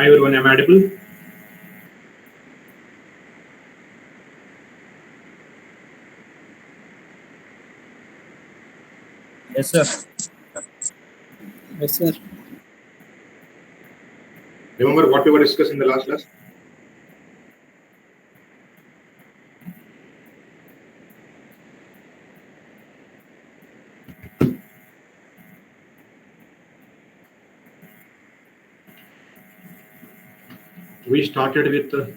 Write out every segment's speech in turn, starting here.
Hi everyone, am I audible? Yes, sir. Yes, sir. Remember what we were discussing in the last class? We started with the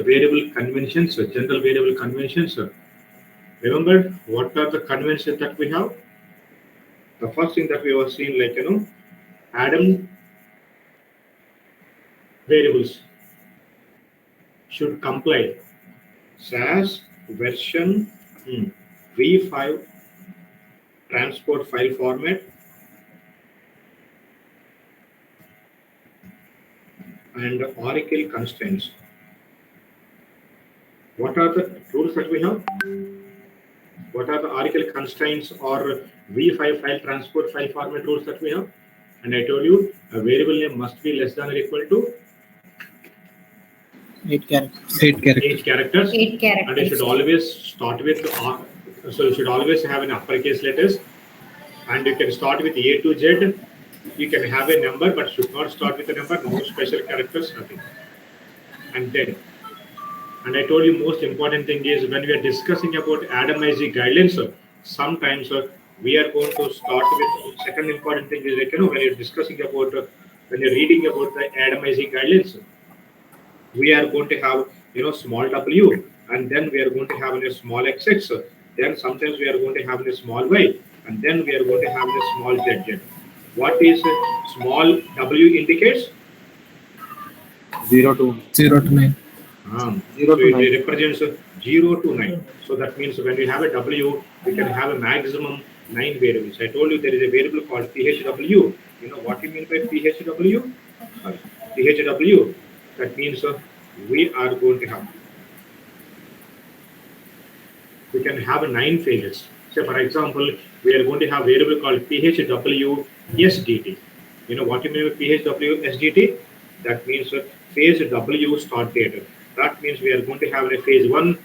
variable conventions, general variable conventions. Remember what are the conventions that we have? The first thing that we were seeing, like ADaM variables should comply SAS version V5 transport file format and Oracle constraints. What are the rules that we have? What are the Oracle constraints or V5 file transport file format rules that we have? And I told you a variable name must be less than or equal to 8 characters. 8 characters. 8 characters. 8 characters. And you should always start with so you should always have an uppercase letters, and you can start with A to Z. You can have a number, but should not start with a number. No special characters, nothing. And then, and I told you most important thing is when we are discussing about ADaM guidelines, sometimes we are going to start with second important thing is like when you're discussing about when you're reading about the ADaM guidelines, we are going to have small w, and then we are going to have a small xx, then sometimes we are going to have a small y, and then we are going to have a small zz. What is small w indicates? 0 to 9. 0 to 9. 0 to 9. It represents 0 to 9. So that means when we have a w, we can have a maximum 9 variables. I told you there is a variable called phw. You know what you mean by phw? Phw. That means we are going to have. We can have 9 phases. So for example, we are going to have a variable called phw sdt. You know what you mean by phw sdt? That means phase w start date. That means we are going to have a phase 1.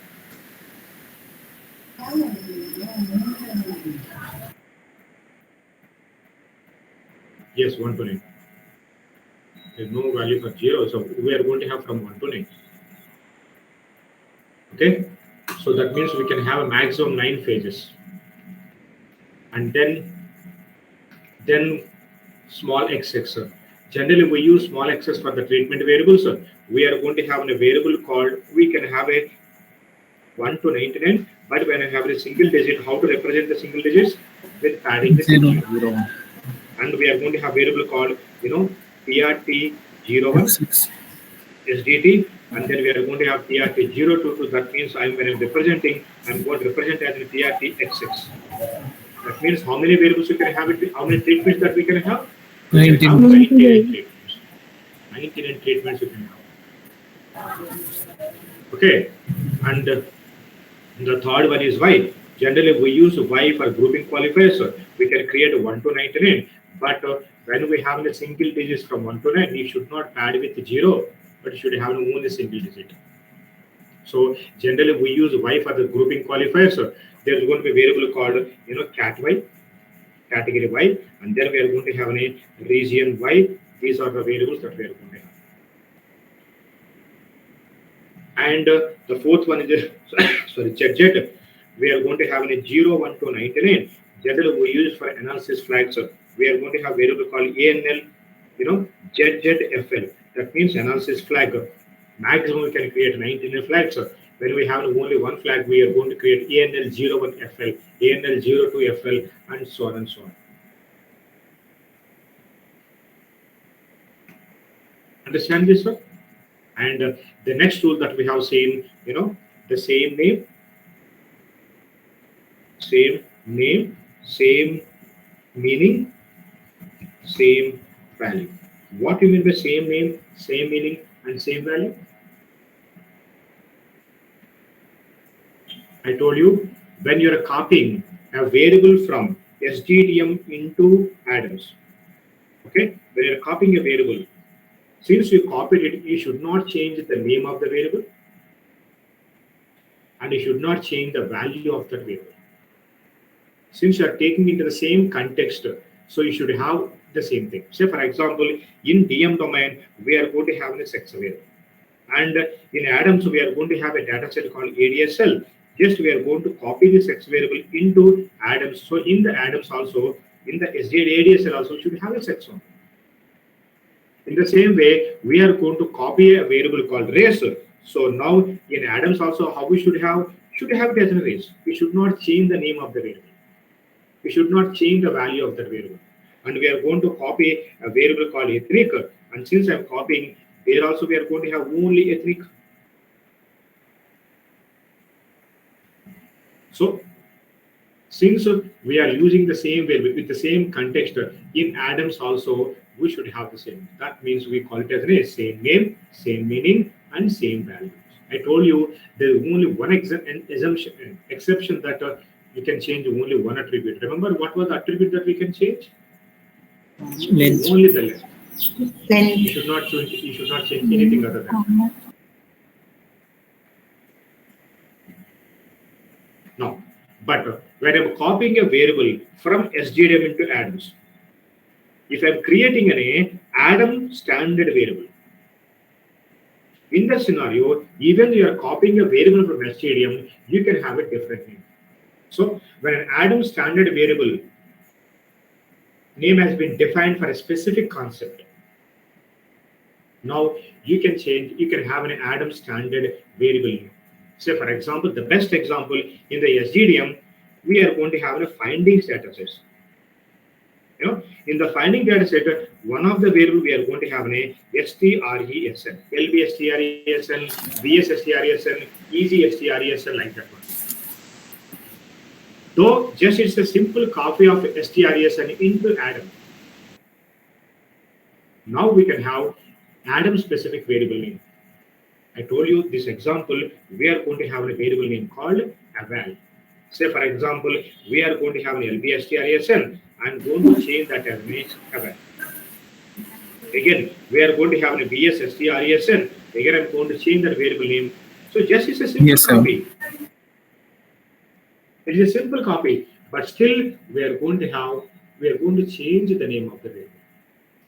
Yes, 1 to 9. There's no value for 0, so we are going to have from 1 to 9. Okay, so that means we can have a maximum 9 phases, and then small xx. Generally, we use small x's for the treatment variables. We are going to have a variable called, we can have a 1 to 99, but when I have a single digit, how to represent the single digits? With adding the 0. And we are going to have a variable called, PRT01 SDT, and then we are going to have PRT022. That means when I'm representing, I'm going to represent as a PRTXX. That means how many variables you can have it, how many treatments that we can have? 99 treatments. 99 treatments you can have. Okay, and the third one is Y. Generally, we use Y for grouping qualifiers. We can create 1 to 99, but when we have a single digits from 1 to 9, we should not add with 0, but you should have only single digit. So generally, we use Y for the grouping qualifiers. There is going to be a variable called cat Y, category Y, and then we are going to have a region Y. These are the variables that we are going to have. And the fourth one is ZZ. We are going to have a 0, 1 to 99. Generally, we use for analysis flags. We are going to have a variable called ANL, ZZFL. That means analysis flag. Maximum we can create 99 flags. When we have only one flag, we are going to create ANL01FL, ANL02FL, and so on and so on. Understand this, sir? And the next tool that we have seen, the same name, same name, same meaning, same value. What do you mean by same name, same meaning, and same value? I told you when you are copying a variable from SGDM into ADaMS. Okay, when you are copying a variable, since you copied it, you should not change the name of the variable, and you should not change the value of that variable. Since you are taking into the same context, so you should have the same thing. Say, for example, in DM domain, we are going to have a sex variable. And in ADaMS, we are going to have a data set called ADSL. Just we are going to copy the sex variable into ADaMS. So in the ADaMS also, in the ADSL also should have a sex one. In the same way, we are going to copy a variable called race. So now in ADaMS also, how we should have it as a race. We should not change the name of the variable. We should not change the value of that variable. And we are going to copy a variable called ethnic. And since I'm copying, here also we are going to have only ethnic. So since we are using the same variable with the same context, in ADaMS also we should have the same. That means we call it as a same name, same meaning, and same value. I told you there is only one exception that you can change only one attribute. Remember what was the attribute that we can change? Length. Only the length. Then You should not change anything other than that. No. But when I'm copying a variable from SGDM into ADaMS, if I'm creating an ADaM standard variable, in that scenario, even you are copying a variable from SGDM, you can have a different name. So when an ADaM standard variable name has been defined for a specific concept, now you can have an ADaM standard variable name. Say, for example, the best example in the SGDM, we are going to have a findings dataset. In the finding dataset, one of the variable we are going to have a STRESN, LB STRESN, BS STRESN, Easy STRESN, like that one. Though just it's a simple copy of STRESN into ADaM. Now we can have ADaM specific variable name. I told you this example, we are going to have a variable name called eval. Say, for example, we are going to have an LBSTRSN. I'm going to change that as eval. Again, we are going to have a BSSTRSN. Again, I'm going to change that variable name. So just it's a simple copy. It is a simple copy, but still we are going to change the name of the variable.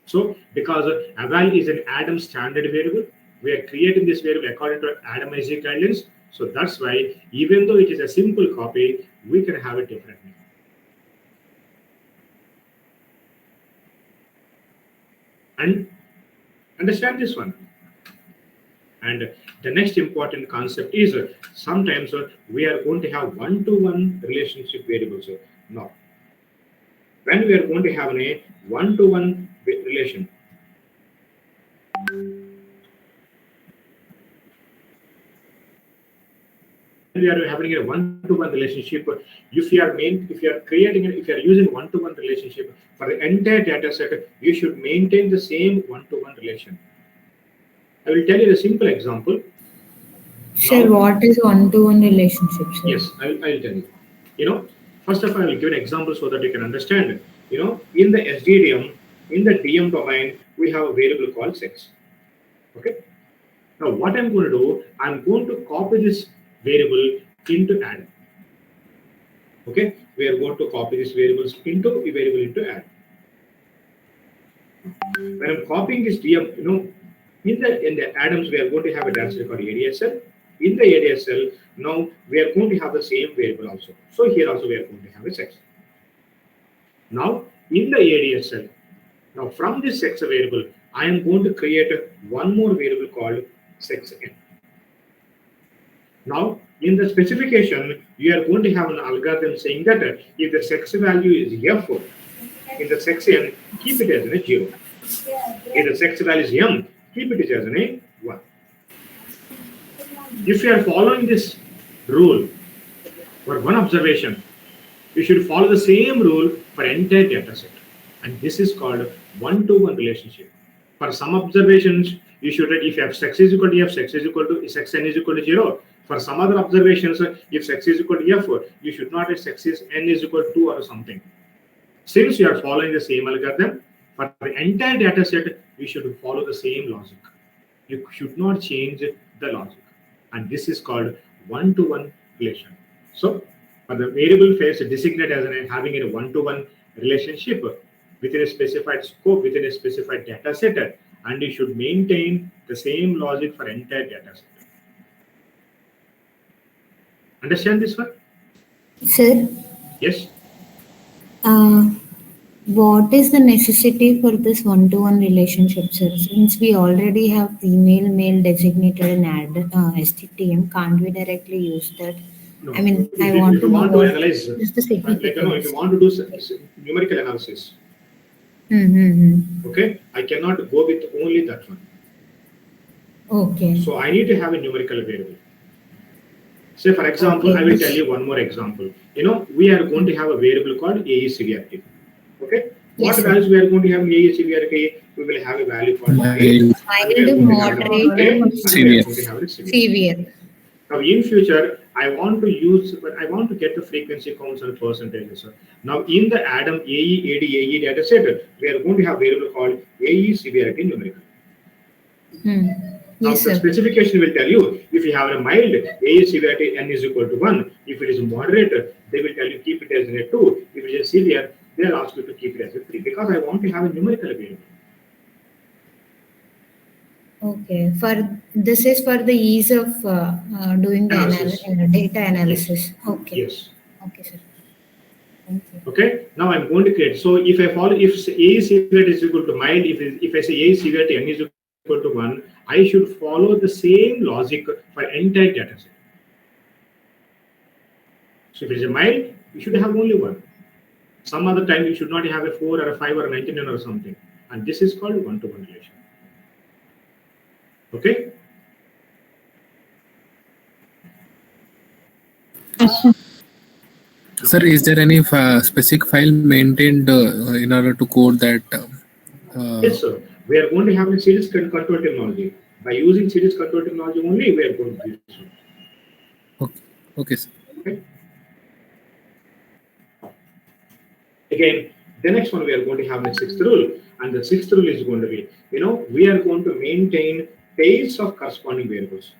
So because eval is an ADaM standard variable, we are creating this variable according to ADaM IC guidelines. So that's why, even though it is a simple copy, we can have a different name. And understand this one. And the next important concept is sometimes we are going to have one-to-one relationship variables. Now, when we are going to have a one-to-one relation, we are having a one-to-one relationship. If you are using one-to-one relationship for the entire data set, you should maintain the same one-to-one relation. I will tell you a simple example. sir, what is one-to-one relationship, sir? Yes, I'll tell you. First of all, I will give an example so that you can understand. In the SGDM, in the DM domain, we have a variable called sex. Okay. Now, what I'm going to do, I'm going to copy this variable into ADaM. Okay, we are going to copy this variable into ADaM. When I'm copying this DM, in the ADaMS, we are going to have a data set called ADSL. In the ADSL, now we are going to have the same variable also. So here also we are going to have a sex. Now in the ADSL, now from this sex variable, I am going to create one more variable called sex n. Now in the specification, you are going to have an algorithm saying that if the sex value is f, in the sex n, keep it as a 0. If the sex value is m, keep it as a 1. If you are following this rule, for one observation, You should follow the same rule for entire data set. And this is called one-to-one relationship. For some observations, you should write if sex is equal to f, sex is equal to sex n is equal to 0. For some other observations, if sex is equal to f, you should not write sex is n is equal to 2 or something. Since you are following the same algorithm, for the entire data set, you should follow the same logic. You should not change the logic. And this is called one-to-one relation. So, for the variable phase designate as having a one-to-one relationship within a specified scope, within a specified data set, and you should maintain the same logic for entire data set. Understand this one? Sir, Yes. what is the necessity for this one-to-one relationship, sir? Since we already have female, male designated in STTM, can't we directly use that? No. I mean, If I you, want if to you know want to what analyze, is the significance. if you want to do numerical analysis, Mm-hmm. okay, I cannot go with only that one. Okay. So I need to have a numerical variable. Say, for example, Okay. I will tell you one more example. We are going to have a variable called AE severity. Okay? What Yes, sir. values we are going to have in AE severity? We will have a value called Mild, A. And we are Mild, going to have it moderate, A, and we are severe. going to have it severe. severe. Now, in future, I want to get the frequency counts and percentages. Now, in the ADaM AE, AD, AE data set, we are going to have a variable called AE severity numerical. Now, Yes, the sir. specification will tell you if you have a mild AE severity n is equal to 1. If it is moderate, they will tell you keep it as a 2. If it is severe, they'll ask you to keep it as a 3 because I want to have a numerical variable. Okay. This is for the ease of doing the Analysis. data analysis. Okay. Yes. Okay, sir. Thank you. Okay. Now I'm going to create. So if I follow, if AE severity is equal to mild, if I say AE severity n is equal to 1, I should follow the same logic for entire data set. So if it is a mild, you should have only 1. Some other time you should not have a 4 or a 5 or a 99 or something. And this is called one-to-one relation. Okay? Sir, is there any specific file maintained in order to code that? Yes, sir. We are going to have a series control technology. By using series control technology only, we are going to use it. Okay. Okay, sir. Okay. Again, the next one we are going to have the 6th rule, and the 6th rule is going to be, we are going to maintain pairs of corresponding variables.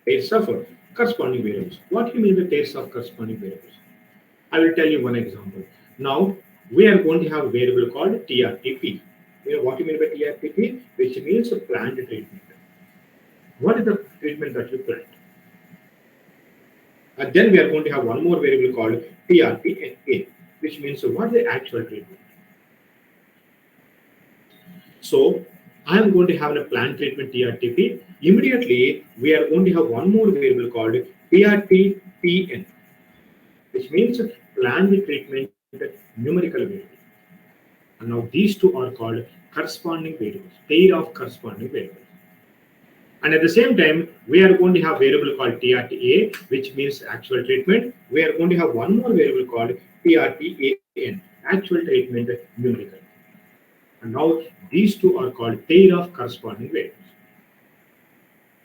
Pairs of corresponding variables. What do you mean by pairs of corresponding variables? I will tell you one example. Now, we are going to have a variable called TRTP. What do you mean by TRTP? Which means a planned treatment. What is the treatment that you planned? And then we are going to have one more variable called TRPNA, which means what is the actual treatment. So, I am going to have a planned treatment TRTP. Immediately, we are going to have one more variable called TRTPN, which means planned treatment numerical variable. And now these two are called corresponding variables, pair of corresponding variables. And at the same time, we are going to have variable called TRTA, which means actual treatment. We are going to have one more variable called TRTAN, actual treatment numerical. And now these two are called pair of corresponding variables.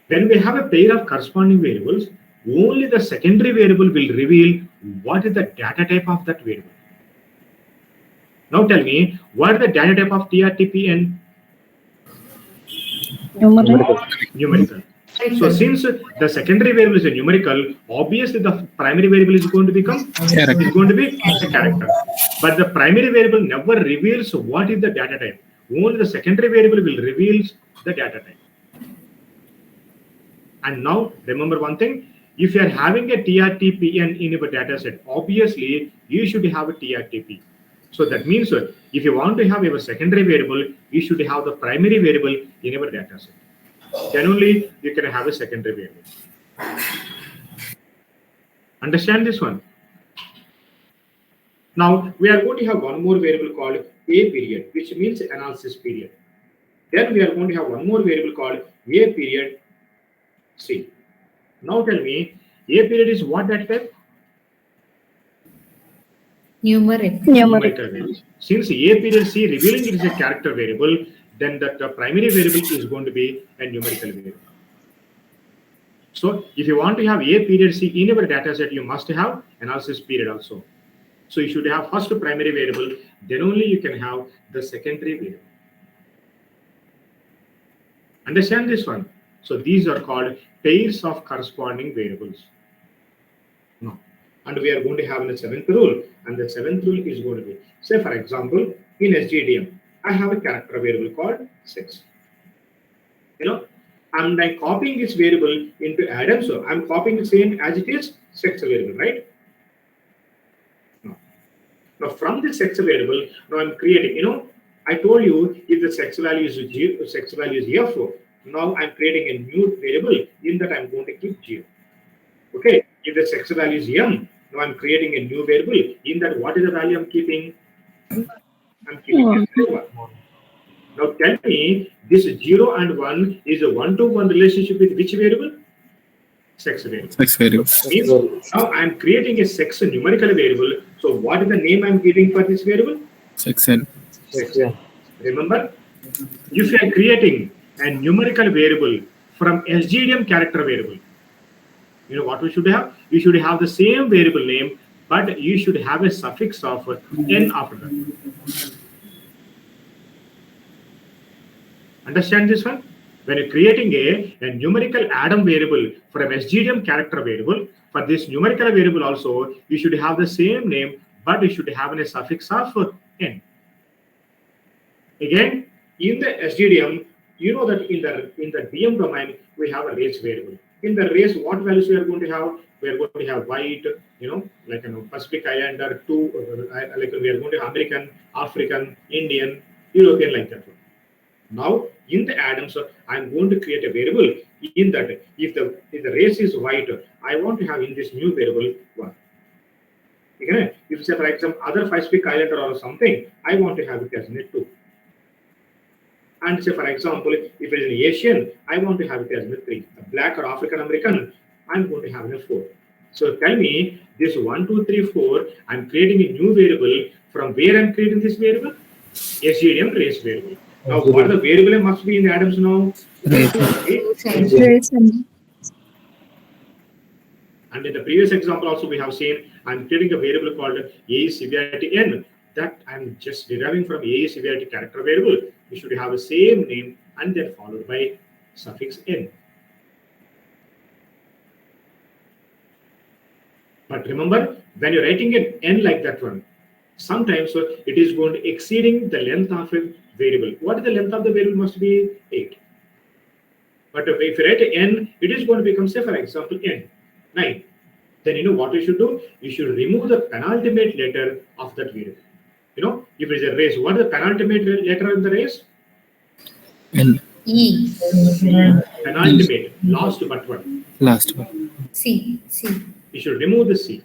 When we have a pair of corresponding variables, only the secondary variable will reveal what is the data type of that variable. Now tell me, what is the data type of TRTPN? Numerical. So since the secondary variable is a numerical, obviously the primary variable is going to become Character. is going to be a character. But the primary variable never reveals what is the data type. Only the secondary variable will reveal the data type. And now remember one thing, if you are having a TRTPN in your data set, obviously you should have a TRTP. So that means if you want to have your secondary variable, you should have the primary variable in your data set. Then only you can have a secondary variable. Understand this one? Now we are going to have one more variable called A period, which means analysis period. Then we are going to have one more variable called A period C. Now tell me, A period is what that type? Numeric. Variable. Since A period C revealing it is a character variable, then that the primary variable is going to be a numerical variable. So if you want to have A period C in your data set, you must have analysis period also. So you should have first primary variable, then only you can have the secondary variable. Understand this one? So these are called pairs of corresponding variables. No. And we are going to have the seventh rule, and the seventh rule is going to be, say for example, in SGDM, I have a character variable called 6. And I'm copying this variable into ADaM, so I'm copying the same as it is sex variable, right? No. Now from this sex variable, now I'm creating, I told you if the sex value is 0, sex value is F, now I'm creating a new variable in that I'm going to keep 0. Okay, if the sex value is M, now I'm creating a new variable in that what is the value I'm keeping? I'm keeping 1. Now tell me, this 0 and 1 is a 1-to-1 relationship with which variable? Sex variable. Sex variable. Means now I'm creating a sex numerical variable. So what is the name I'm giving for this variable? Sex n. Sex. Remember, if you are creating a numerical variable from SGDM character variable, what we should have? You should have the same variable name, but you should have a suffix of n after that. Understand this one? When you're creating a numerical ADaM variable from SGDM character variable, for this numerical variable also, you should have the same name, but you should have a suffix of n. Again, in the SGDM, you know that in the DM domain, we have a race variable. In the race, what values we are going to have? We are going to have white, like Pacific Islander, like we are going to have American, African, Indian, European, like that. Now, in the ADaM, so I'm going to create a variable in that if the race is white, I want to have in this new variable 1. Okay? If say for example other Pacific Islander or something, I want to have it as a 2. And say for example, if it is an Asian, I want to have it as a 3. A black or African American, I'm going to have a 4. So tell me this 1, 2, 3, 4. I'm creating a new variable. From where I'm creating this variable? SGDM race variable. Now, what the variable must be in ADaMs now? Race. And in the previous example also we have seen I'm creating a variable called AE severity n that I'm just deriving from AE severity character variable. You should have the same name and then followed by suffix n. But remember, when you're writing an n like that one, sometimes it is going to exceeding the length of a variable. What is the length of the variable? Must be 8. But if you write n, it is going to become, say for example, n, 9. Then what you should do? You should remove the penultimate letter of that variable. If it is a race, what is the penultimate letter in the race? N. E. Penultimate, last but one. Last one. C. You should remove the C.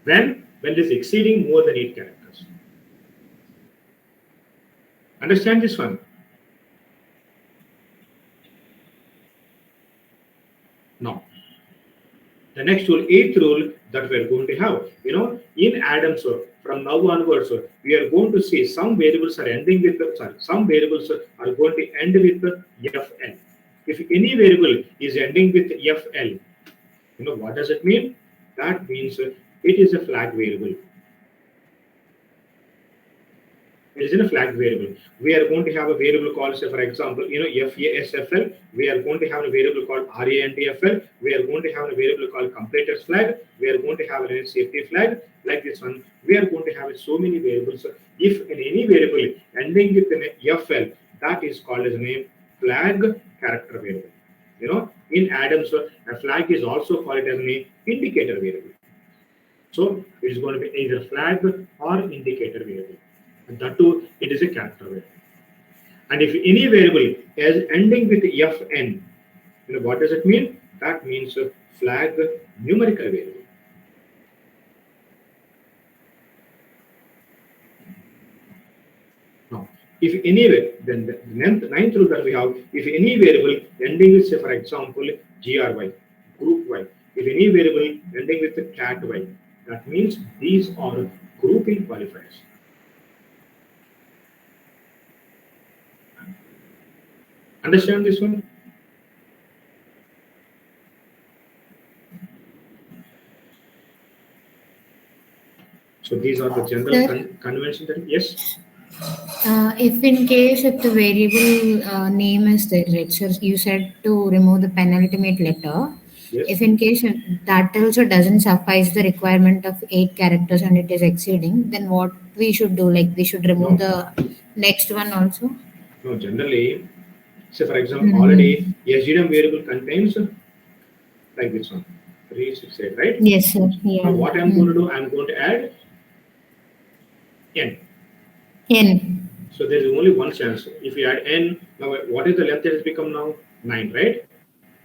When it is exceeding more than 8 characters. Understand this one? Now, the next rule, 8th rule that we are going to have, in ADaM, so from now onwards, we are going to see some variables are ending with, some variables are going to end with FL. If any variable is ending with FL, what does it mean? That means it is a flag variable. It is in a flag variable. We are going to have a variable called, say for example, FASFL. We are going to have a variable called RANDFL. We are going to have a variable called completers flag. We are going to have a safety flag like this one. We are going to have so many variables. If in any variable ending with an FL, that is called as a flag character variable. In ADaM, a flag is also called as an indicator variable. So it is going to be either flag or indicator variable. And that too, it is a character variable. And if any variable is ending with FN, what does it mean? That means flag numerical variable. Now, If anywhere, then the ninth rule that we have, if any variable ending with, say, for example, GRY, group Y, if any variable ending with the cat Y, that means these are grouping qualifiers. Understand this one? So these are the general conventions that, yes? If in case if the variable name is there, right? So you said to remove the penultimate letter. Yes. If in case that also doesn't suffice the requirement of 8 characters and it is exceeding, then what we should do? Like we should remove the next one also? No, generally, say for example, already SGDM variable contains like this one, 3, 6, 8, right? Yes, sir. Yeah. Now what I'm going to do, I'm going to add n. N. So there is only one chance. If you add n, now what is the length that has become now? 9, right?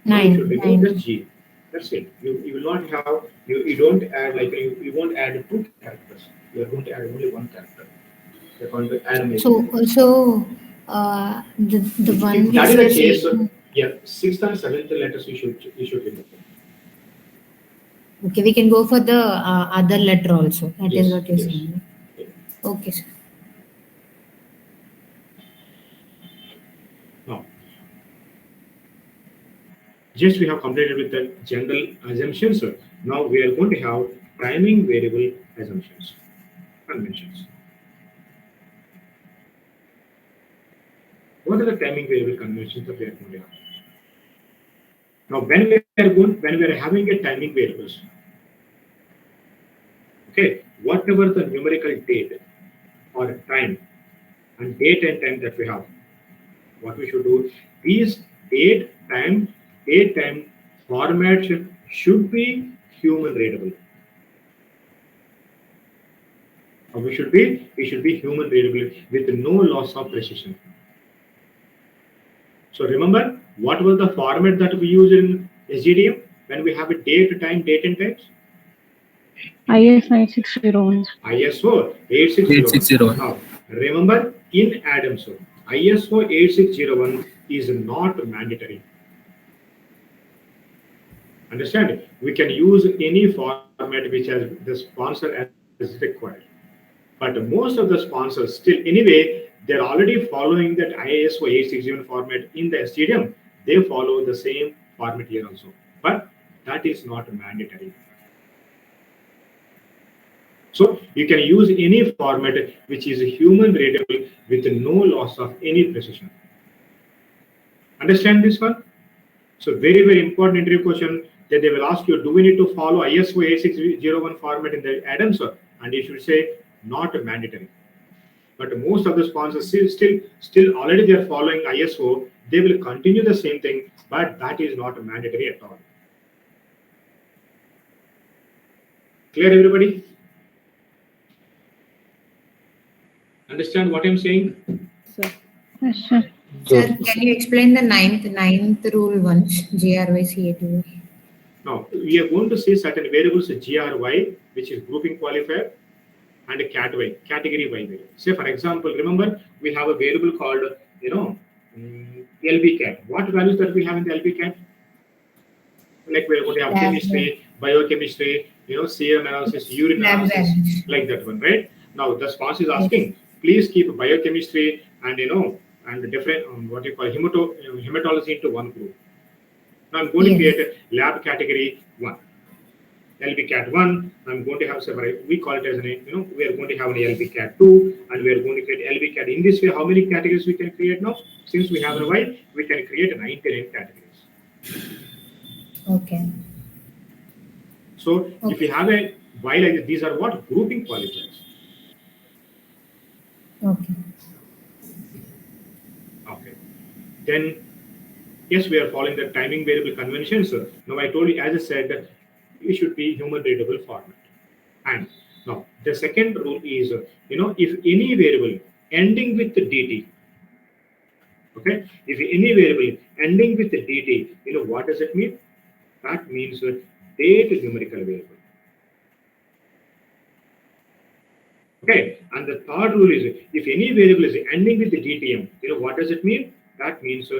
9. Now you should remove the g. That's it. You will not have, you don't add, like you won't add 2 characters. You are going to add only 1 character. You're going to add maybe. The one If that is the case, saying, yeah, 6th and 7th letters you should remove. okay, we can go for the other letter also. That is Yes, what you're yes. saying. Yeah. Okay, sir. Now, just we have completed with the general assumptions. Now we are going to have timing variable assumptions, conventions. What are the timing variable conventions that we are going to have? Now, when we are having a timing variables, okay, whatever the numerical date or time and date and time that we have, what we should do, these date time formats should be human readable. Or we should be human readable with no loss of precision. So remember, what was the format that we use in SGDM when we have a date and times? IS 9601. ISO 8601. Now, remember in ADaM, so ISO 8601 is not mandatory. Understand? We can use any format which has the sponsor as required. But most of the sponsors still, anyway, they're already following that ISO 8601 format in the SGDM. They follow the same format here also. But that is not mandatory. So you can use any format which is human readable with no loss of any precision. Understand this one? So very, very important interview question that they will ask you, do we need to follow ISO 8601 format in the ADaM, sir? And you should say not mandatory. But most of the sponsors still already they are following ISO. They will continue the same thing, but that is not mandatory at all. Clear, everybody? Understand what I'm saying? Sir. Yes, sir. Sir, can you explain the ninth rule once? GRY. Now, we are going to see certain variables GRY, which is grouping qualifier, and a cat Y, category Y variable. Say, for example, remember, we have a variable called, LB cat. What values that we have in the LB cat? Like we're going to have chemistry, biochemistry, serum analysis, urine analysis, like that one, right? Now, the sponsor is asking, please keep biochemistry and, and different, what you call hematology into one group. Now I'm going to create a lab category 1. LB cat 1, I'm going to have several, we call it as an, we are going to have an LB cat 2, and we are going to create LB cat. In this way, how many categories we can create now? Since we have a Y, we can create 99 categories. Okay. So if you have a Y like this, these are what? Grouping qualifiers. Okay. Okay. Then, yes, we are following the timing variable conventions. Now I told you, as I said, it should be human readable format. And now the second rule is, if any variable ending with the DT, okay, if any variable ending with the DT, what does it mean? That means date numerical variable. Okay, and the third rule is if any variable is ending with the DTM, what does it mean? That means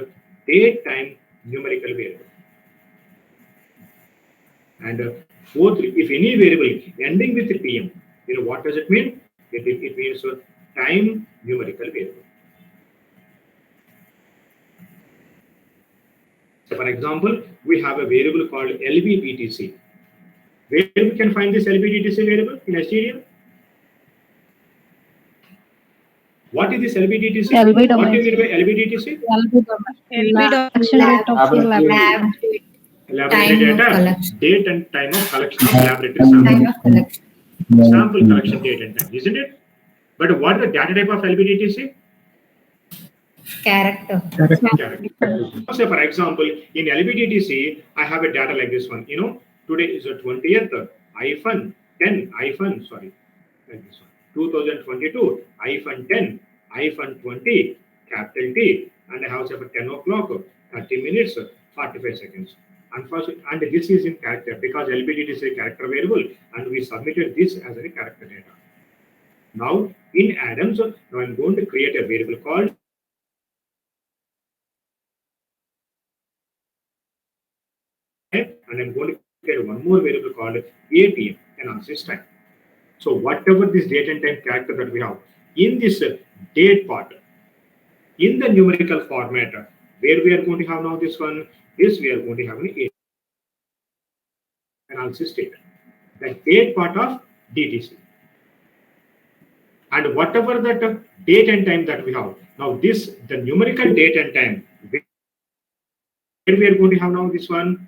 date time numerical variable. And fourth, if any variable ending with the TM, what does it mean? It means time numerical variable. So, for example, we have a variable called LBDTC. Where we can find this LBDTC variable in STDM? What is this LBDTC? LB What do domain. you mean by LBDTC? LB domain. Collection rate of laboratory. Laboratory Time of data, collection. date and time of collection of laboratory sample. Time of collection. Sample collection date and time, isn't it? But what is the data type of LBDTC? Character. Character. So, for example, in LBDTC, I have a data like this one. Today is the 20th, iPhone 10, iPhone, sorry, like this one. 2022, iPhone 10, iPhone 20, capital T, and I have say for 10 o'clock, 30 minutes, 45 seconds. Unfortunately, and this is in character because LBDT is a character variable, and we submitted this as a character data. Now, in ADaM, now I'm going to create a variable called and I'm going to create one more variable called ADM, analysis time. So whatever this date and time character that we have in this date part, in the numerical format, where we are going to have now this one, this we are going to have an analysis data, the date part of DTC. And whatever that date and time that we have, now this, the numerical date and time, where we are going to have now this one,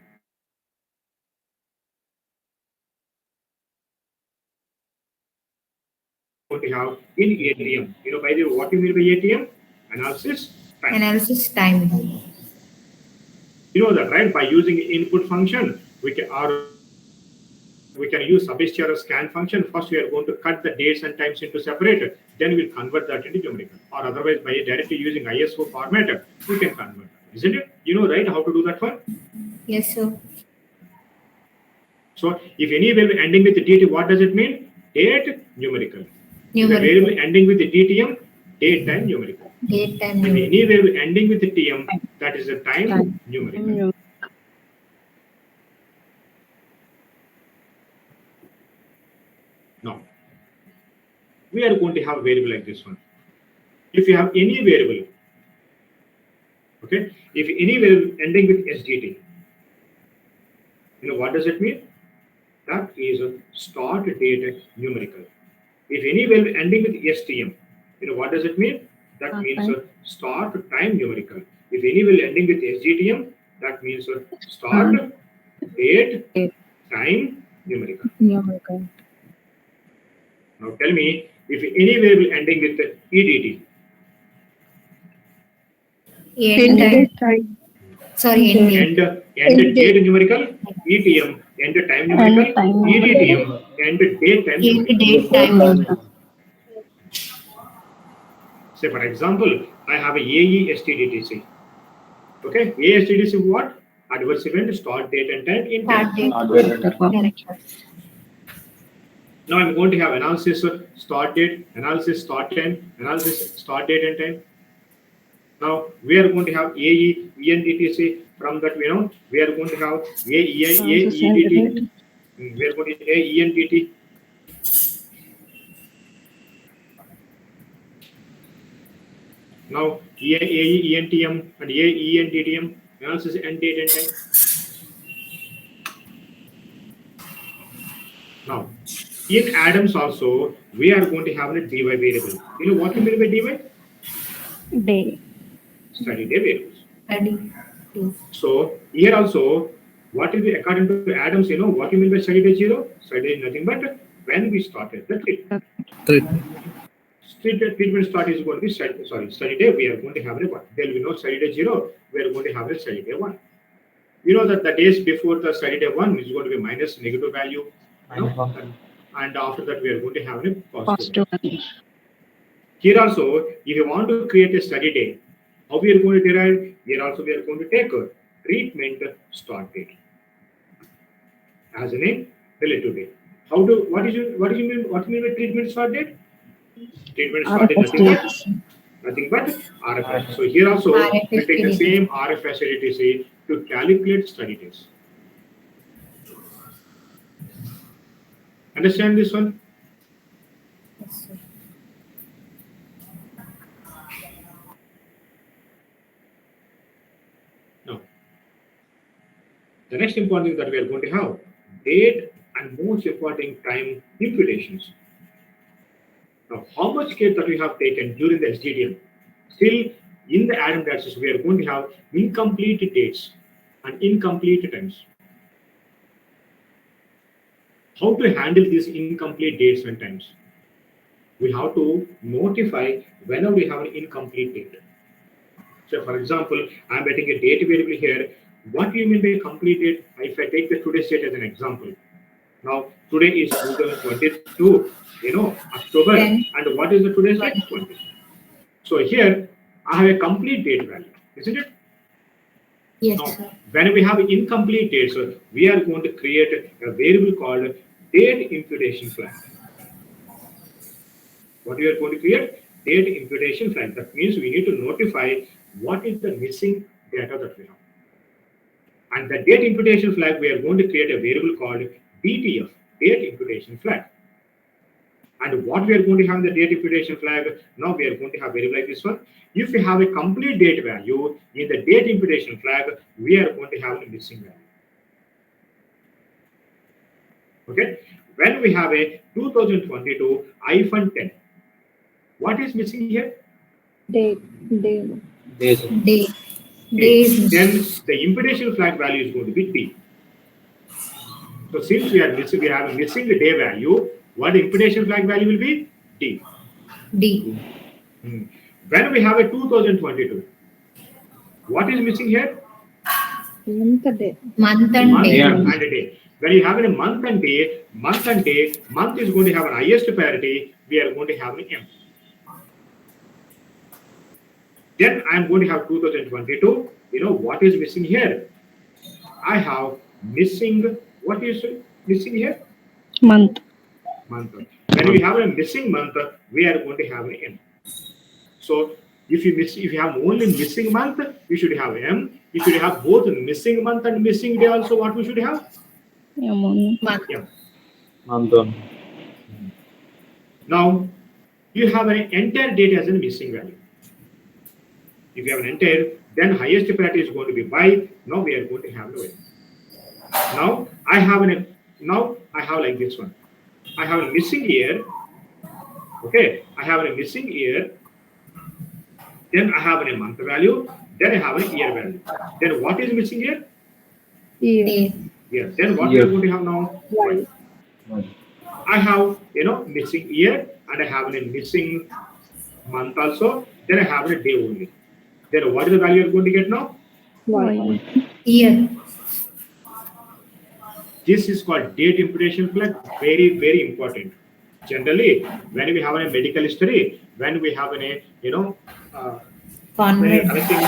going to have in ADM. By the way, what do you mean by ADM? Analysis time. Analysis time. You know that, right? By using input function, we can use substr scan function. First, we are going to cut the dates and times into separate. Then we'll convert that into numerical. Or otherwise, by directly using ISO format, we can convert. Isn't it? You know, right? How to do that one? Yes, sir. So, if any variable ending with the DT, what does it mean? Date numerical. If a variable ending with the DTM, date time numerical. Date time. If any variable ending with the TM, that is a time numerical. Now, we are going to have a variable like this one. If you have any variable, okay, if any variable ending with SDT, what does it mean? That is a start date numerical. If any variable ending with STM, what does it mean? That means start time numerical. If any variable ending with SGTM, that means start date time numerical. Now tell me, if any variable ending with EDT. End time. Sorry, end date numerical, ETM, end time numerical, EDTM, end date time numerical. Date time. Say for example, I have a AE-STDTC. Okay, AE-STDTC what? Adverse event, start date and time in time. Now I'm going to have analysis start date, analysis start time, analysis start date and time. Now we are going to have AE, ENDTC. From that we are going to have AEDT. We are going to AENDT. Now AENTM and AENDTM analysis and date and time. Now in ADaM also we are going to have a DY variable. You know what you mean by DY? Day. Study day variables. Study. So here also, what will be according to ADaM? What you mean by study day 0? Study day is nothing but when we started the treatment. Treatment start is going to be study day. We are going to have a 1. There will be no study day 0. We are going to have a study day 1. You know that the days before the study day 1 is going to be minus negative value. And after that, we are going to have a positive. Here also, if you want to create a study day, how we are going to derive? Here also we are going to take a treatment start date as a relative date. What do you mean by treatment start date? Treatment start is nothing but RFS. So here also we take the same RFS ADTC to calculate study days. Understand this one? Yes, sir. No. The next important thing that we are going to have, date and most important time imputations. Now, how much care that we have taken during the SDDM? Still, in the ADaM dataset, we are going to have incomplete dates and incomplete times. How to handle these incomplete dates and times? We have to notify whenever we have an incomplete date. So, for example, I'm getting a date variable here. What do you mean by complete date? If I take the today's date as an example. Now, today is 2022, October. And what is the today's date? 20. So here, I have a complete date value, isn't it? Yes, now, sir. when we have incomplete dates, we are going to create a variable called date imputation flag. What we are going to create? Date imputation flag. That means we need to notify what is the missing data that we have. And the date imputation flag, we are going to create a variable called DTF, date imputation flag. And what we are going to have in the date imputation flag, now we are going to have variable like this one. If we have a complete date value in the date imputation flag, we are going to have a missing value. Okay. When we have a 2022-10, what is missing here? Day. Days. Days. Then the imputation flag value is going to be D. So since we are missing, we have a missing day value, what the imputation flag value will be? D. D. When we have a 2022, what is missing here? Month and day. Month and Month day. and a day. When you have a month and day, month is going to have an highest priority. We are going to have an M. Then I am going to have 2022. What is missing here? I have missing. What is missing here? Month. When we have a missing month, we are going to have an M. So if you have only missing month, you should have M. If you have both missing month and missing day, also what we should have? Yeah, month. M. Month on. Now you have an entire date as a missing value. If you have an entire, then highest priority is going to be by. Now we are going to have no M. Now I have like this one. I have a missing year. Okay, I have a missing year. Then I have a month value. Then I have a year value. Then what is missing here? Year. Day. Yes. Then what we are going to have now? Y. I have missing year and I have a missing month also. Then I have a day only. Then what is the value you are going to get now? Y. Year. This is called date imputation flag. Very, very important. Generally, when we have a medical history, when we have a when we are collecting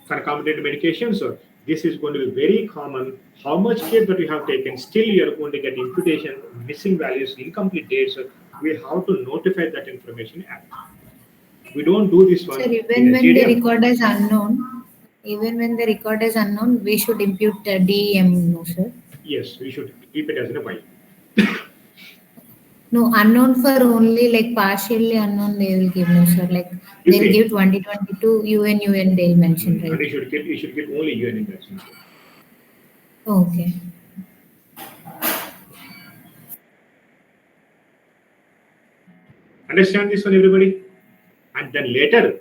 concomitant medications, so this is going to be very common. How much care that we have taken, still you are going to get imputation, missing values, incomplete dates. We have to notify that information. We don't do this one. Sir, even when the record is unknown, we should impute the DEM, no, sir? Yes, we should keep it as a Y. No, unknown for only like partially unknown they will give, no, sir. Like they will give 2022 UN they'll mention, right? And you should get only UN in that sense. Okay. Understand this one, everybody? And then later,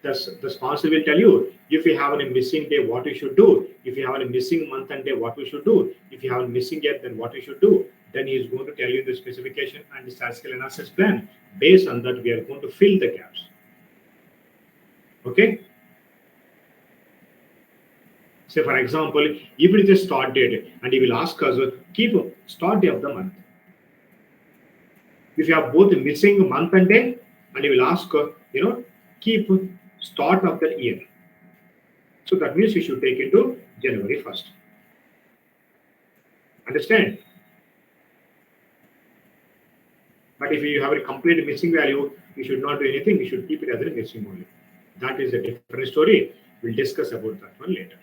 the sponsor will tell you if you have a missing day, what you should do. If you have a missing month and day, what we should do. If you have a missing year, then what you should do. Then he is going to tell you the specification and the statistical analysis plan. Based on that, we are going to fill the gaps. Okay? Say, for example, if it is a start date, and he will ask us, keep start day of the month. If you have both missing month and day, and he will ask, keep start of the year. So that means you should take it to January 1st. Understand? But if you have a complete missing value, you should not do anything. You should keep it as a missing only. That is a different story. We'll discuss about that one later.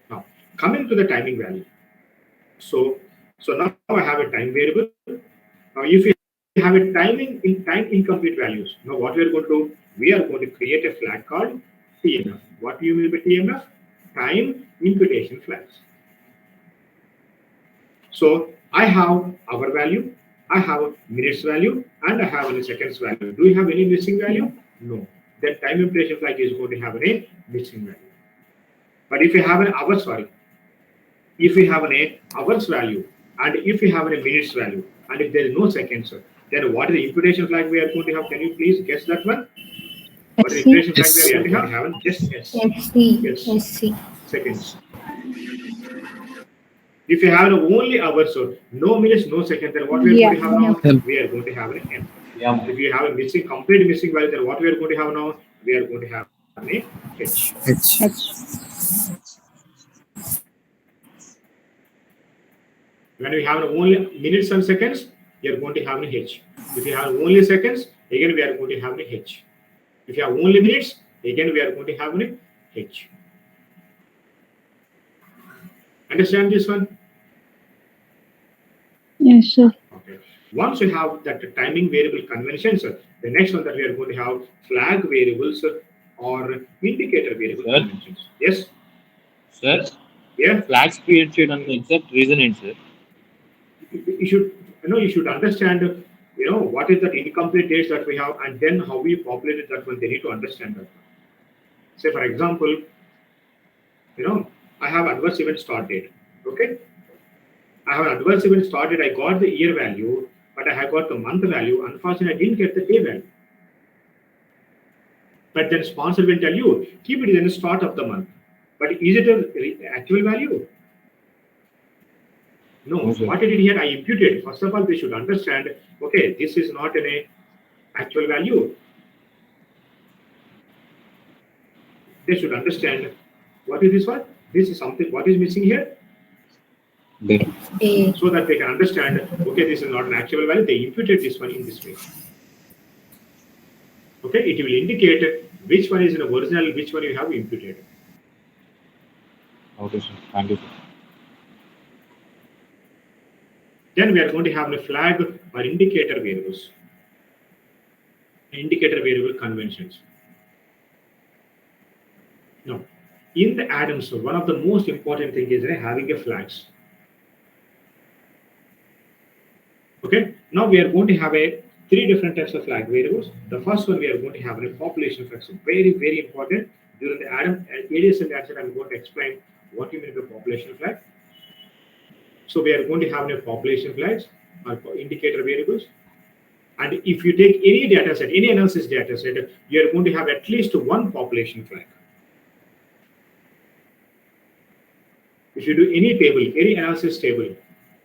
Now, coming to the timing value. So now I have a time variable. Now, if you have a time incomplete values, now what we are going to do? We are going to create a flag called TMF. What do you mean by TMF? Time imputation flags. So I have hour value, I have minutes value, and I have a seconds value. Do you have any missing value? No. Then time imputation flag is going to have a missing value. But if you have an hour, if you have an hours value, and if you have a minutes value, and if there is no seconds, then what is the imputation flag we are going to have? Can you please guess that one? What is the imputation flag we are going to have? Just S. SC. Seconds. If you have only hours, so no minutes, no seconds, then what we are going to have now? We are going to have an M. If you have a complete missing value, then what we are going to have now? We are going to have an H. When we have only minutes and seconds, you are going to have an H. If you have only seconds, again we are going to have an H. If you have only minutes, again we are going to have an H. Understand this one? Yes, sir. Okay. Once you have that timing variable conventions, the next one that we are going to have flag variables or indicator variable conventions. Yes? Sir? Yeah? Flags created on the exact reason is, sir. You should understand, what is that incomplete dates that we have, and then how we populated that one. They need to understand that. Say, for example, I have adverse event start date. Okay? I have an adverse event start date. I got the year value, but I have got the month value. Unfortunately, I didn't get the day value. But then sponsor will tell you, keep it in the start of the month. But is it an actual value? No. Okay. What I did here, I imputed. First of all, they should understand, okay, this is not an actual value. They should understand what is this one? This is something, what is missing here? Day. So that they can understand, okay, this is not an actual value. They imputed this one in this way. Okay, it will indicate which one is an original, which one you have imputed. Okay, sir. Thank you, sir. Then we are going to have a flag or indicator variables. Indicator variable conventions. Now, in the ADaM, so one of the most important thing is having a flags. Okay, now we are going to have three different types of flag variables. The first one we are going to have a population flag. So very, very important. During the ADSL answer, I'm going to explain what you mean by population flag. So we are going to have a population flags or indicator variables. And if you take any data set, any analysis data set, you are going to have at least one population flag. If you do any table, any analysis table,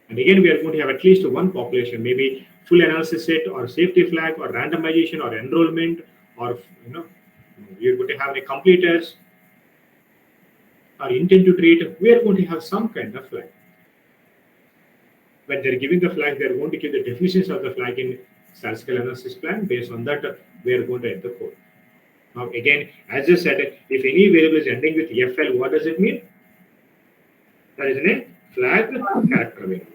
and again, we are going to have at least one population, maybe full analysis set or safety flag or randomization or enrollment, or you're going to have the completers or intent to treat. We are going to have some kind of flag. When they're giving the flag, they're going to give the definitions of the flag in statistical analysis plan. Based on that, we are going to enter the code. Now, again, as I said, if any variable is ending with FL, what does it mean? That is a flag character variable.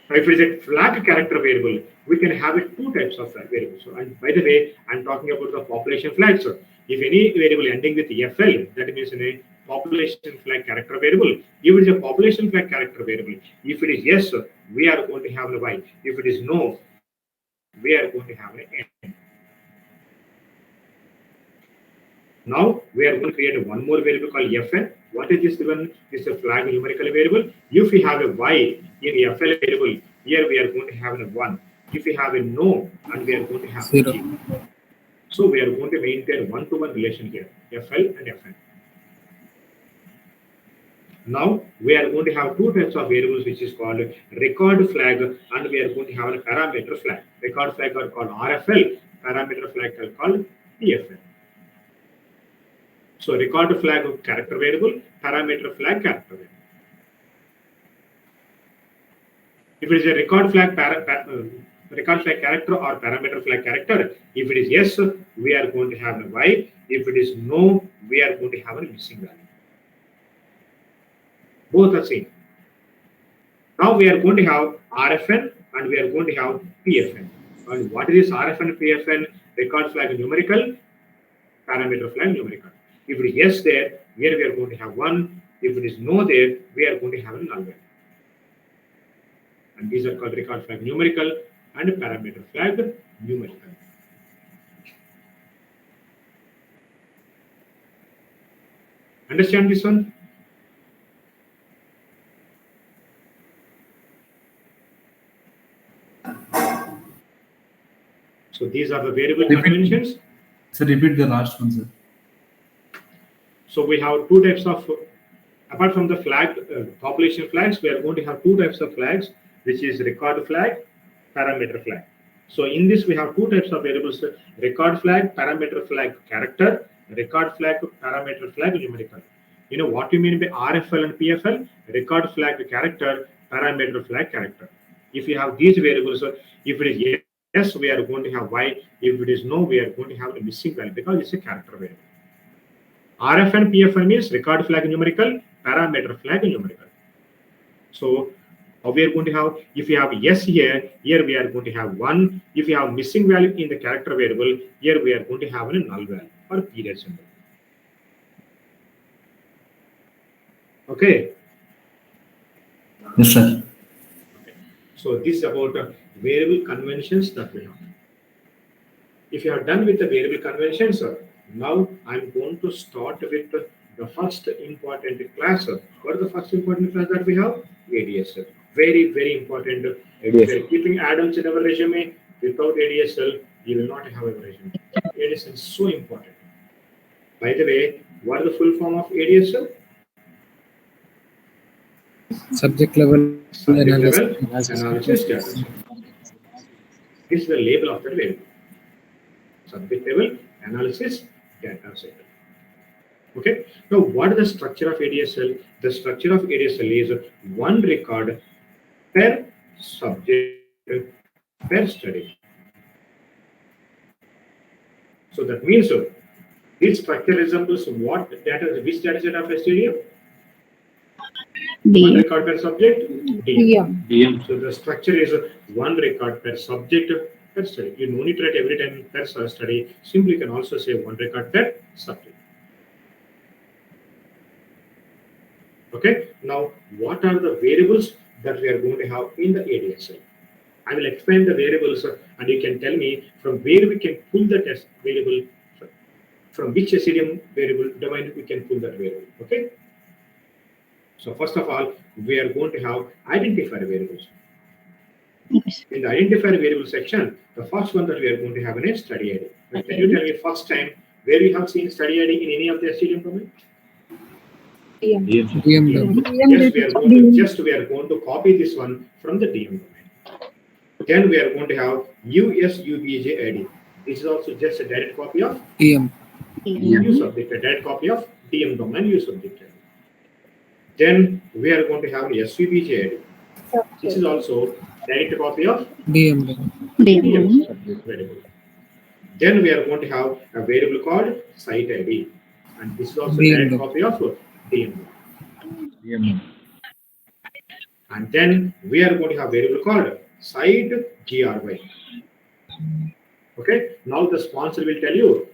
Now, if it is a flag character variable, we can have two types of flag variables. So, and by the way, I'm talking about the population flag. So, if any variable ending with FL, that means in a population flag character variable. If it is a population flag character variable, if it is yes, we are going to have a Y. If it is no, we are going to have an N. Now we are going to create one more variable called Fn. What is this one? This is a flag numerical variable. If we have a Y in FL variable, here we are going to have a 1. If we have a no, and we are going to have a 0. So we are going to maintain one-to-one relation here, FL and Fn. Now we are going to have two types of variables, which is called record flag, and we are going to have a parameter flag. Record flag are called RFL, parameter flag are called PFL. So record flag character variable, parameter flag character variable. If it is a record flag character or parameter flag character, if it is yes, we are going to have a Y. If it is no, we are going to have a missing value. Both are same. Now we are going to have RFN and we are going to have PFN. And what is this RFN, PFN? Record flag numerical, parameter flag numerical. If it is yes there, here we are going to have 1. If it is no there, we are going to have a null value. And these are called record flag numerical and parameter flag numerical. Understand this one? So these are the variable conventions. So repeat the last one, sir. So we have two types of, apart from the flag, population flags, we are going to have two types of flags, which is record flag, parameter flag. So in this, we have two types of variables, record flag, parameter flag character, record flag, parameter flag numerical. You know what you mean by RFL and PFL? Record flag character, parameter flag character. If you have these variables, if it is yes, we are going to have Y. If it is no, we are going to have a missing value because it's a character variable. RF and PFN means record flag numerical, parameter flag numerical. So we are going to have, if you have yes here we are going to have 1. If you have missing value in the character variable, here we are going to have a null value or period symbol. Okay. Yes, sir. Okay. So this is about variable conventions that we have. If you are done with the variable conventions, now I'm going to start with the first important class. What is the first important class that we have? ADSL. Very, very important. If you are keeping ADaMs in our resume, without ADSL, you will not have a resume. ADSL is so important. By the way, what is the full form of ADSL? Subject level analysis data. This is the label of the variable. Subject level analysis data set. Okay. Now, what is the structure of ADSL? The structure of ADSL is one record per subject per study. So that means this structure resembles what data? Which data set of STDM? One record per subject. DM. So the structure is one record per subject per study. You no need to write every time per study. Simply, you can also say one record per subject. Okay. Now, what are the variables that we are going to have in the ADSL? I will explain the variables, and you can tell me from where we can pull the test variable, from which SCDM variable domain we can pull that variable. Okay. So first of all, we are going to have identifier variables. In the identifier variable section, the first one that we are going to have is study ID. Can you tell me first time where we have seen study ID in any of the STDM domain? DM. Yes, we are going to copy this one from the DM domain. Then we are going to have USUBJ ID. This is also just a direct copy of EM. U subject, a direct copy of DM domain U subject ID. Then we are going to have SUBJ ID. This is also direct copy of DM subject variable. Then we are going to have a variable called site ID, and this is also a direct copy of DM. And then we are going to have a variable called site GRY. Okay. Now the sponsor will tell you,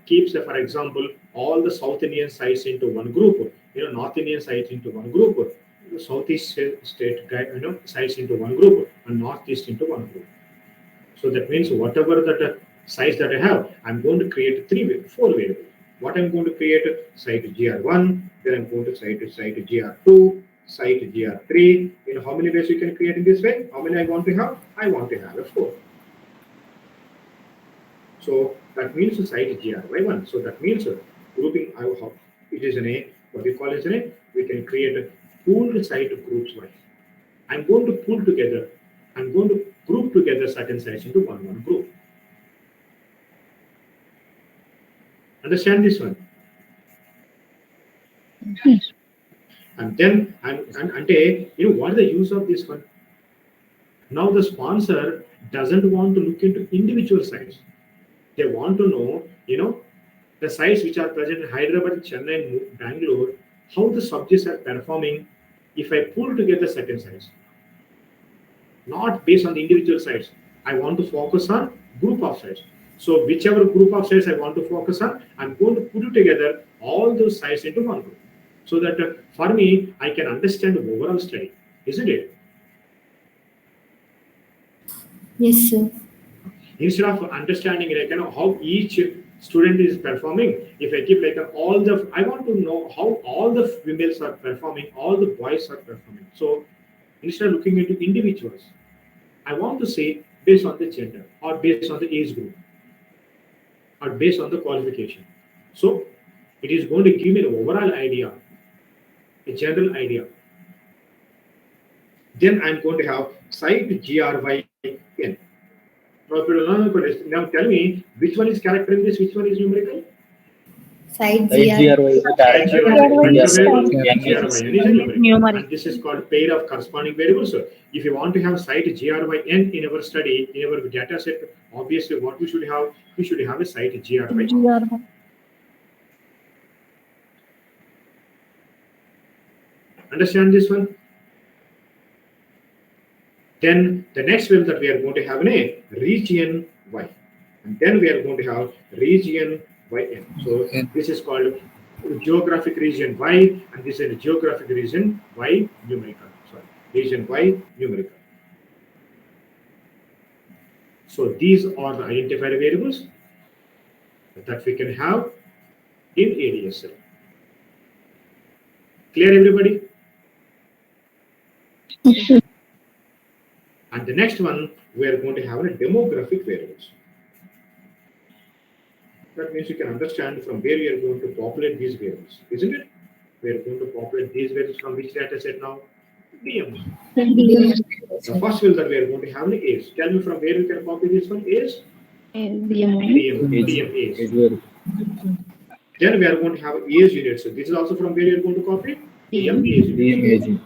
keeps, for example, all the South Indian sites into one group, North Indian sites into one group, Southeast state, sites into one group, and Northeast into one group. So that means whatever that size that I have, I'm going to create 4 variables. What I'm going to create? Site GR1, then I'm going to site GR2, site GR3. How many ways you can create in this way? How many I want to have? I want to have a 4. So that means site GRY1. So that means grouping, it is an A, what we call as an A, we can create a pooled site groups wise. I'm going to pull together, I'm going to group together certain sites into one group. Understand this one? Yes. And then, what is the use of this one? Now the sponsor doesn't want to look into individual sites. They want to know, the sites which are present in Hyderabad, Chennai, and Bangalore, how the subjects are performing if I pull together certain sites. Not based on the individual sites. I want to focus on group of sites. So whichever group of sites I want to focus on, I'm going to put together all those sites into one group. So that for me, I can understand the overall study, isn't it? Yes, sir. Instead of understanding how each student is performing, if I give I want to know how all the females are performing, all the boys are performing. So instead of looking into individuals, I want to say based on the gender or based on the age group or based on the qualification. So it is going to give me an overall idea, a general idea. Then I'm going to have site GRYN. Now tell me which one is character in this, which one is numerical? Site Site GR. GRY is a Site character. GRY is variable, character. GRYN is a numerical. Numerical. And this is called pair of corresponding variables. So if you want to have site GRYN in our study, in our data set, obviously what we should have, we should have a site GRY. Understand this one? Then the next one that we are going to have a region Y. And then we are going to have region YN. So this is called geographic region Y, and this is a geographic region Y numerical. Sorry, region Y numerical. So these are the identifier variables that we can have in ADSL. Clear, everybody? And the next one, we are going to have a demographic variables. That means you can understand from where we are going to populate these variables, isn't it? We are going to populate these variables from which data set now? DM. The first one that we are going to have is, tell me from where we can copy this one is? DM is. Then we are going to have age unit. So this is also from where you are going to copy? DM age unit.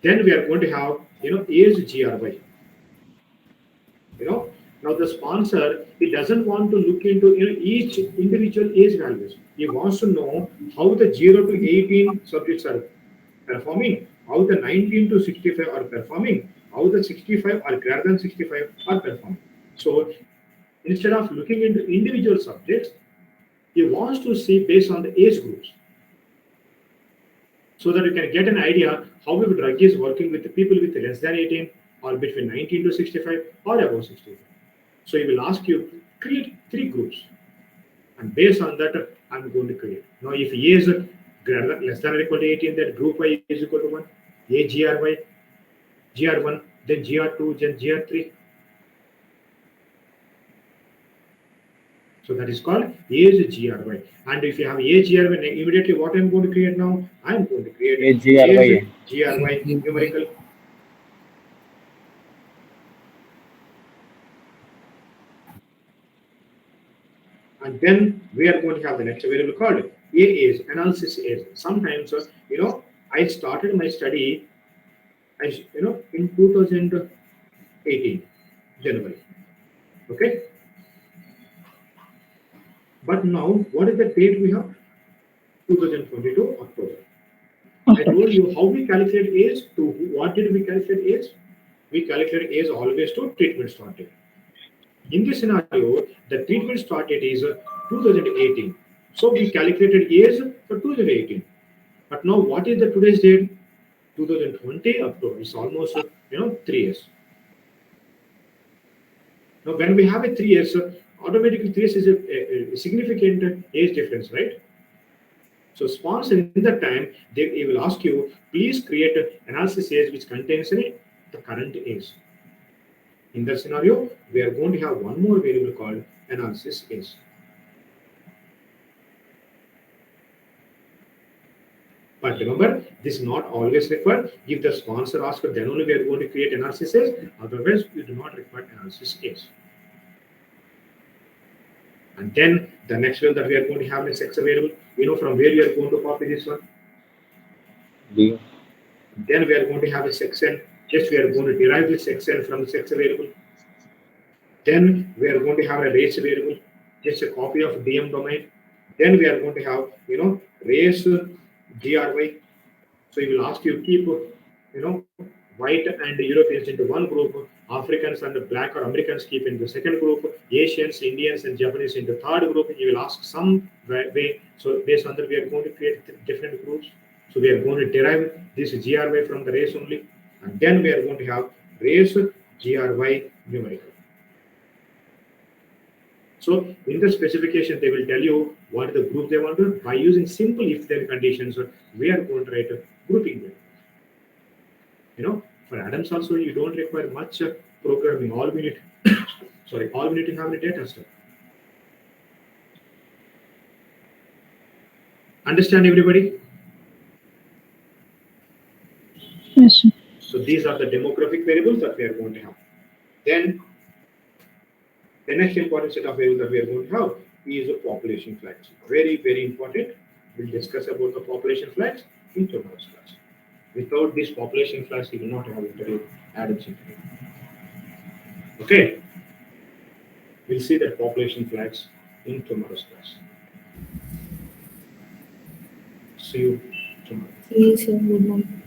Then we are going to have, age GRY. Now the sponsor, he doesn't want to look into each individual age values. He wants to know how the 0 to 18 subjects are performing, how the 19 to 65 are performing, how the 65 or greater than 65 are performing. So instead of looking into individual subjects, he wants to see based on the age groups, so that you can get an idea how the drug is working with the people with less than 18 or between 19 to 65 or above 65. So he will ask you create 3 groups, and based on that, I'm going to create. Now, if he is greater than, less than or equal to 18, then group Y is equal to 1, A GRY, GR1, then GR2, then GR3. So that is called age GRY. And if you have age GRY, immediately what I'm going to create now? I'm going to create Age GRY. GRY numerical. And then we are going to have the next variable called age, analysis age. Sometimes, I started my study, in 2018, January. Okay. But now, what is the date we have? 2022 October. I told you how we calculate age. To what did we calculate age? We calculate age always to treatment start date. In this scenario, the treatment start date is 2018. So we calculated age for 2018. But now what is the today's date? 2020 October. It's almost 3 years. Now when we have a 3 years, automatically 3 years is a significant age difference, right? So sponsor in that time, they will ask you, please create an analysis age which contains the current age. In that scenario, we are going to have one more variable called analysis age. But remember, this is not always required. If the sponsor asks, then only we are going to create analysis age. Otherwise, we do not require analysis age. And then the next one that we are going to have is sex variable. From where we are going to copy this one? DM. Then we are going to have a section. Just we are going to derive the section from the sex variable. Then we are going to have a race variable, just a copy of DM domain. Then we are going to have, race GRY. So you will ask you keep, white and Europeans into one group, Africans and black or Americans keep in the second group, Asians, Indians, and Japanese in the third group. You will ask some way. So based on that, we are going to create different groups. So we are going to derive this GRY from the race only, and then we are going to have race GRY numerical. So in the specification, they will tell you what is the group they want to. By using simple if-then conditions, we are going to write a grouping there. For ADaMS also, you don't require much programming. All we need, all we need to have a data set. Understand, everybody? Yes, sir. So these are the demographic variables that we are going to have. Then the next important set of variables that we are going to have is the population flags. Very, very important. We'll discuss about the population flags in tomorrow's class. Without these population flags, you will not have ADaMS interview. Okay. We'll see the population flags in tomorrow's class. See you tomorrow. See you soon. Good night.